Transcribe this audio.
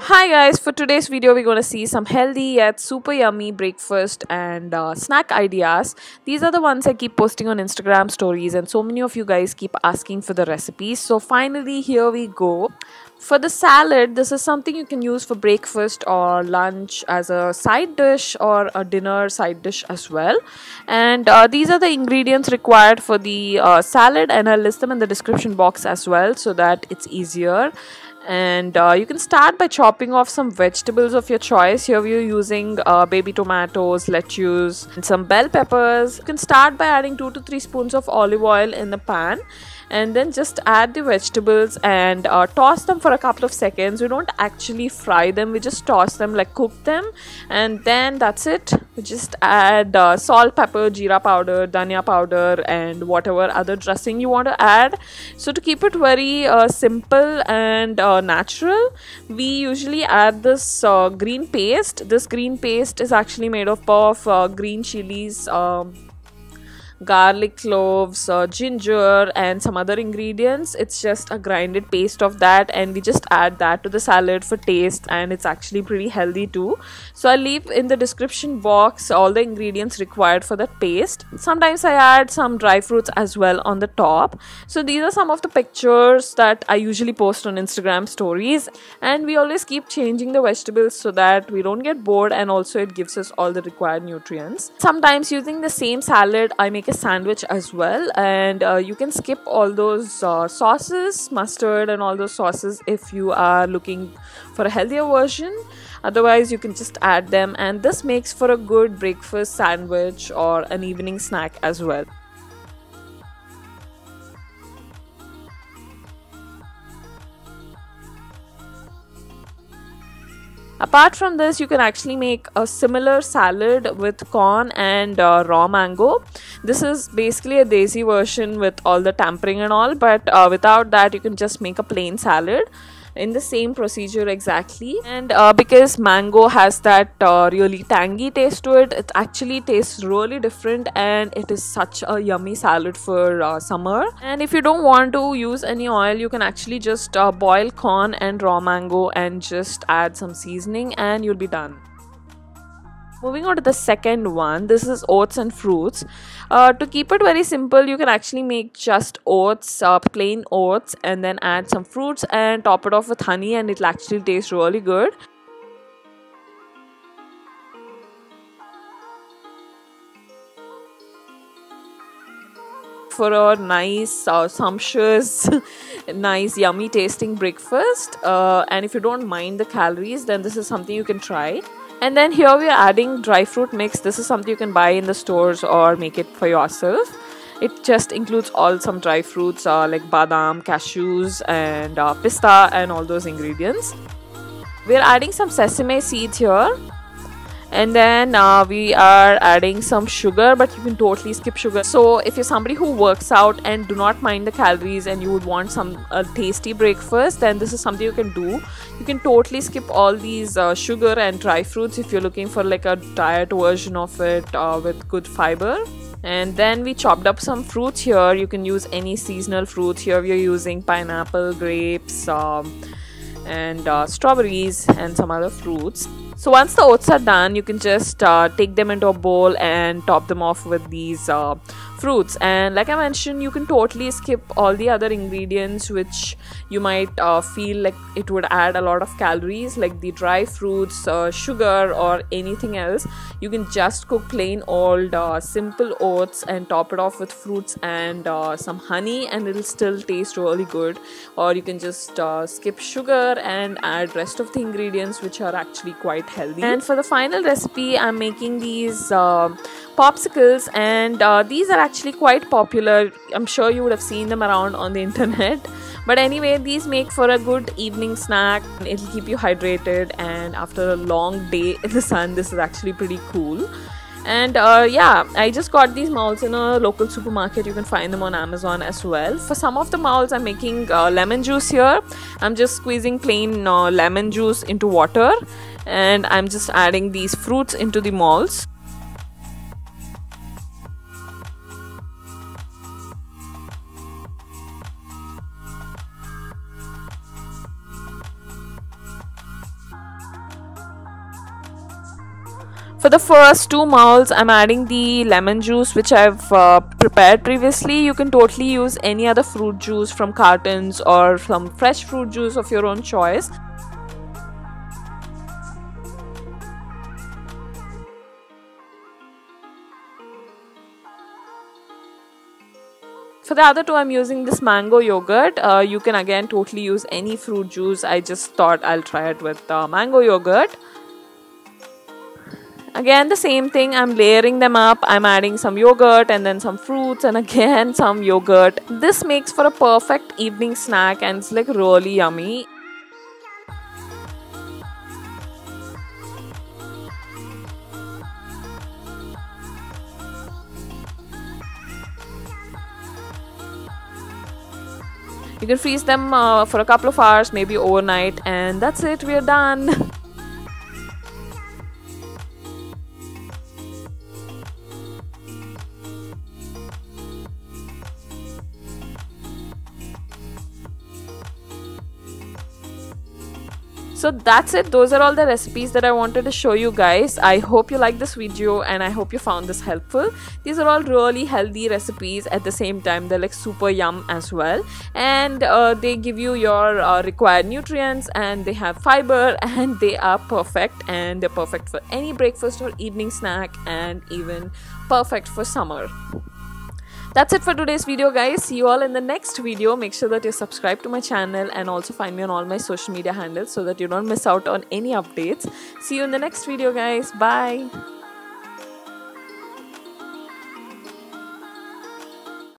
Hi guys, for today's video we're going to see some healthy yet super yummy breakfast and snack ideas. These are the ones I keep posting on Instagram stories and so many of you guys keep asking for the recipes. So finally here we go. For the salad, this is something you can use for breakfast or lunch as a side dish or a dinner side dish as well. And these are the ingredients required for the salad, and I'll list them in the description box as well so that it's easier. And you can start by chopping off some vegetables of your choice. Here we are using baby tomatoes, lettuce, and some bell peppers. You can start by adding 2 to 3 spoons of olive oil in the pan, and then just add the vegetables and toss them for a couple of seconds. We don't actually fry them, we just toss them, like cook them, and then that's it. We just add salt, pepper, jeera powder, daniya powder, and whatever other dressing you want to add. So to keep it very simple and natural, we usually add this green paste. This green paste is actually made up of green chillies, garlic, cloves, ginger, and some other ingredients. It's just a grinded paste of that, and we just add that to the salad for taste, and it's actually pretty healthy too. So I'll leave in the description box all the ingredients required for that paste. Sometimes I add some dry fruits as well on the top. So these are some of the pictures that I usually post on Instagram stories, and we always keep changing the vegetables so that we don't get bored, and also it gives us all the required nutrients. Sometimes using the same salad I make a sandwich as well, and you can skip all those sauces, mustard and all those sauces if you are looking for a healthier version. Otherwise you can just add them, and this makes for a good breakfast sandwich or an evening snack as well. Apart from this, you can actually make a similar salad with corn and raw mango. This is basically a desi version with all the tampering and all, but without that you can just make a plain salad in the same procedure exactly. And because mango has that really tangy taste to it, it actually tastes really different, and it is such a yummy salad for summer. And if you don't want to use any oil, you can actually just boil corn and raw mango and just add some seasoning and you'll be done. Moving on to the second one, this is oats and fruits. To keep it very simple, you can actually make just oats, plain oats, and then add some fruits and top it off with honey, and it'll actually taste really good. For a nice, sumptuous, nice, yummy tasting breakfast. And if you don't mind the calories, then this is something you can try. And then here we are adding dry fruit mix. This is something you can buy in the stores or make it for yourself. It just includes some dry fruits like badam, cashews, and pista, and all those ingredients. We are adding some sesame seeds here. And then we are adding some sugar, but you can totally skip sugar. So if you're somebody who works out and do not mind the calories and you would want some tasty breakfast, then this is something you can do. You can totally skip all these sugar and dry fruits if you're looking for like a diet version of it with good fiber. And then we chopped up some fruits here. You can use any seasonal fruits. Here we are using pineapple, grapes, and strawberries and some other fruits. So once the oats are done, you can just take them into a bowl and top them off with these fruits. And like I mentioned, you can totally skip all the other ingredients which you might feel like it would add a lot of calories, like the dry fruits, sugar, or anything else. You can just cook plain old simple oats and top it off with fruits and some honey, and it'll still taste really good. Or you can just skip sugar and add rest of the ingredients which are actually quite healthy. And for the final recipe, I'm making these popsicles, and these are actually quite popular. I'm sure you would have seen them around on the internet. But anyway, these make for a good evening snack. It'll keep you hydrated, and after a long day in the sun, this is actually pretty cool. And yeah, I just got these molds in a local supermarket. You can find them on Amazon as well. For some of the molds, I'm making lemon juice here. I'm just squeezing plain lemon juice into water, and I'm just adding these fruits into the molds. For the first two molds, I'm adding the lemon juice which I've prepared previously. You can totally use any other fruit juice from cartons or some fresh fruit juice of your own choice. For the other two, I'm using this mango yogurt. You can again totally use any fruit juice. I just thought I'll try it with mango yogurt. Again, the same thing, I'm layering them up. I'm adding some yogurt and then some fruits and again some yogurt. This makes for a perfect evening snack and it's like really yummy. You can freeze them for a couple of hours, maybe overnight, and that's it, we're done. So that's it. Those are all the recipes that I wanted to show you guys. I hope you liked this video and I hope you found this helpful. These are all really healthy recipes. At the same time, they're like super yum as well, and they give you your required nutrients, and they have fiber, and they are perfect, and they're perfect for any breakfast or evening snack, and even perfect for summer. That's it for today's video, guys. See you all in the next video. Make sure that you're subscribed to my channel and also find me on all my social media handles so that you don't miss out on any updates. See you in the next video, guys. Bye.